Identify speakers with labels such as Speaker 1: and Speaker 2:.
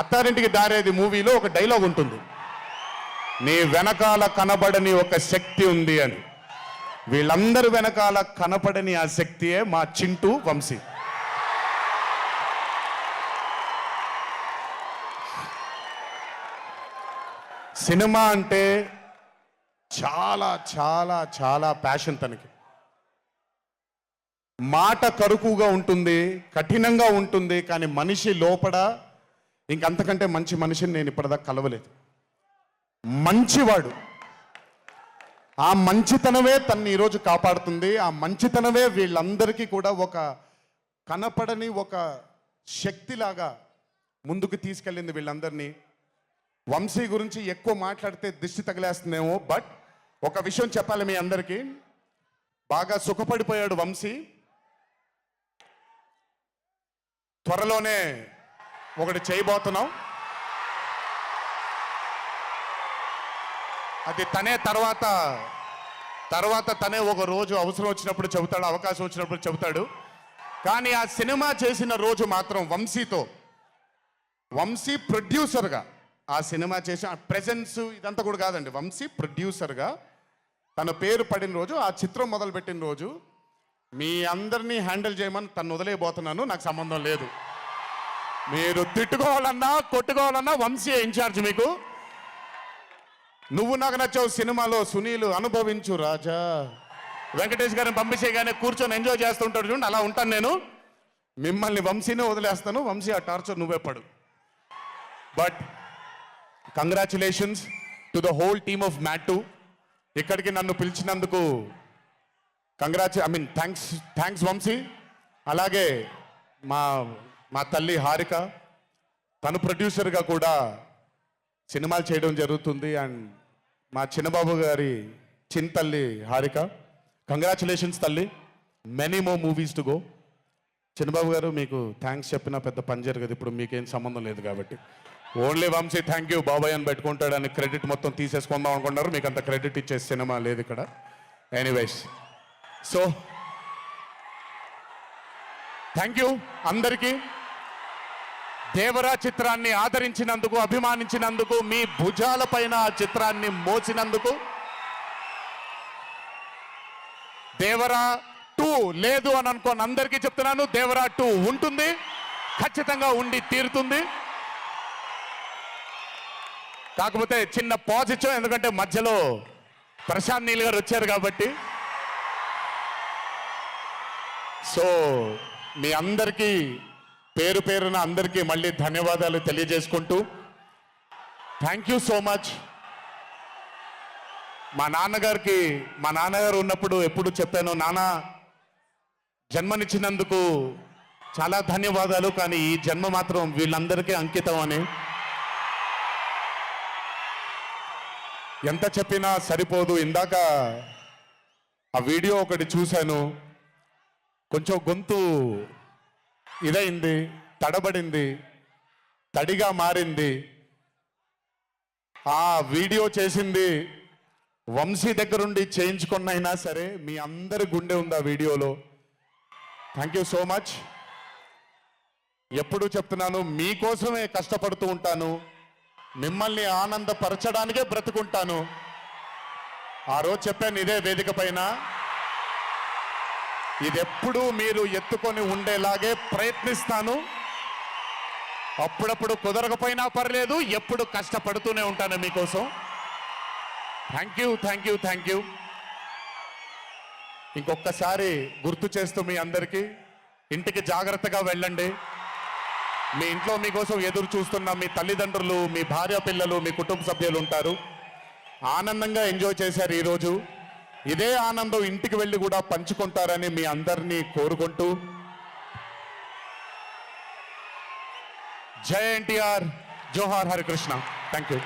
Speaker 1: అత్తారింటికి దారేది మూవీలో ఒక డైలాగ్ ఉంటుంది, నీ వెనకాల కనబడని ఒక శక్తి ఉంది అని. వీళ్ళందరి వెనకాల కనపడని ఆ శక్తియే మా చింటూ వంశీ. సినిమా అంటే చాలా చాలా చాలా ప్యాషన్ తనకి. మాట కరుకుగా ఉంటుంది, కఠినంగా ఉంటుంది, కానీ మనిషి లోపల ఇంకంతకంటే మంచి మనిషిని నేను ఇప్పటిదాకా కలవలేదు. మంచివాడు. ఆ మంచితనమే తనని ఈరోజు కాపాడుతుంది. ఆ మంచితనమే వీళ్ళందరికీ కూడా ఒక కనపడని ఒక శక్తిలాగా ముందుకు తీసుకెళ్ళింది వీళ్ళందరినీ. వంశీ గురించి ఎక్కువ మాట్లాడితే దిష్టి తగిలేస్తుందేమో, బట్ ఒక విషయం చెప్పాలి మీ అందరికీ. బాగా సుఖపడిపోయాడు వంశీ. త్వరలోనే ఒకటి చేయబోతున్నాం. అది తనే తర్వాత తనే ఒక రోజు అవసరం వచ్చినప్పుడు చెబుతాడు, అవకాశం వచ్చినప్పుడు చెబుతాడు. కానీ ఆ సినిమా చేసిన రోజు మాత్రం వంశీ ప్రొడ్యూసర్గా ఆ సినిమా చేసిన ప్రెజెన్స్ ఇదంతా కూడా కాదండి. వంశీ ప్రొడ్యూసర్గా తన పేరు పడిన రోజు, ఆ చిత్రం మొదలుపెట్టిన రోజు, మీ అందరినీ హ్యాండిల్ చేయమని తను వదిలేయబోతున్నాను. నాకు సంబంధం లేదు. మీరు తిట్టుకోవాలన్నా కొట్టుకోవాలన్నా వంశీ ఇన్ఛార్జ్ మీకు. నువ్వు నాకు నచ్చావు సినిమాలో సునీల్ అనుభవించు రాజా, వెంకటేష్ గారిని పంపించేగానే కూర్చొని ఎంజాయ్ చేస్తుంటాడు చూడండి, అలా ఉంటాను నేను. మిమ్మల్ని వంశీనే వదిలేస్తాను. వంశీ ఆ టార్చర్ నువ్వే పడు. But congratulations to the whole team of మ్యాట్2. ఇక్కడికి నన్ను పిలిచినందుకు థ్యాంక్స్ వంశీ. అలాగే మా తల్లి హారిక, తను ప్రొడ్యూసర్గా కూడా సినిమాలు చేయడం జరుగుతుంది. అండ్ మా చిన్నబాబు గారి తల్లి హారిక, కంగ్రాచులేషన్స్ తల్లి, many more movies to go. Chinnababu గారు మీకు థ్యాంక్స్ చెప్పినా పెద్ద పని జరగదు, ఇప్పుడు మీకేం సంబంధం లేదు కాబట్టి. ఓన్లీ వంశీ థ్యాంక్ యూ బాబాయ్ అని పెట్టుకుంటాడని క్రెడిట్ మొత్తం తీసేసుకుందాం అనుకున్నారు. మీకు అంత క్రెడిట్ ఇచ్చే సినిమా లేదు ఇక్కడ. ఎనీవేస్, సో థ్యాంక్ యూ అందరికీ. దేవరా చిత్రాన్ని ఆదరించినందుకు, అభిమానించినందుకు, మీ భుజాల పైన ఆ చిత్రాన్ని మోసినందుకు. దేవరా 2 లేదు అని అనుకోని అందరికీ చెప్తున్నాను, దేవరా 2 ఉంటుంది, ఖచ్చితంగా ఉండి తీరుతుంది. కాకపోతే చిన్న పాజ్ ఇచ్చాం, ఎందుకంటే మధ్యలో ప్రశాంత్ నీల్ గారు వచ్చారు కాబట్టి. సో మీ అందరికీ పేరు పేరున అందరికీ మళ్ళీ ధన్యవాదాలు తెలియజేసుకుంటూ, థ్యాంక్ యూ సో మచ్. మా నాన్నగారు ఉన్నప్పుడు ఎప్పుడు చెప్పాను, నాన్న జన్మనిచ్చినందుకు చాలా ధన్యవాదాలు, కానీ ఈ జన్మ మాత్రం వీళ్ళందరికీ అంకితం అని. ఎంత చెప్పినా సరిపోదు. ఇందాక ఆ వీడియో ఒకటి చూశాను, కొంచెం గొంతు ఇదైంది, తడబడింది, తడిగా మారింది. ఆ వీడియో చేసింది వంశీ దగ్గరుండి చేయించుకున్నైనా సరే మీ అందరి గుండె ఉంది ఆ వీడియోలో. Thank you so much. ఎప్పుడూ చెప్తున్నాను, మీకోసమే కష్టపడుతూ ఉంటాను, మిమ్మల్ని ఆనందపరచడానికే బ్రతుకుంటాను. ఆ రోజు చెప్పాను ఇదే వేదిక పైన, ఇదెప్పుడూ మీరు ఎత్తుకొని ఉండేలాగే ప్రయత్నిస్తాను. అప్పుడప్పుడు కుదరకపోయినా పర్లేదు, ఎప్పుడు కష్టపడుతూనే ఉంటాను మీకోసం. Thank you thank you thank you. ఇంకొకసారి గుర్తు చేస్తూ మీ అందరికీ, ఇంటికి జాగ్రత్తగా వెళ్ళండి. మీ ఇంట్లో మీకోసం ఎదురు చూస్తున్న మీ తల్లిదండ్రులు, మీ భార్య పిల్లలు, మీ కుటుంబ సభ్యులు ఉంటారు. ఆనందంగా ఎంజాయ్ చేశారు ఈరోజు. ఇదే ఆనందం ఇంటికి వెళ్ళి కూడా పంచుకుంటారని మీ అందరినీ కోరుకుంటూ, జై ఎన్టీఆర్, జోహార్ హరికృష్ణ. Thank you.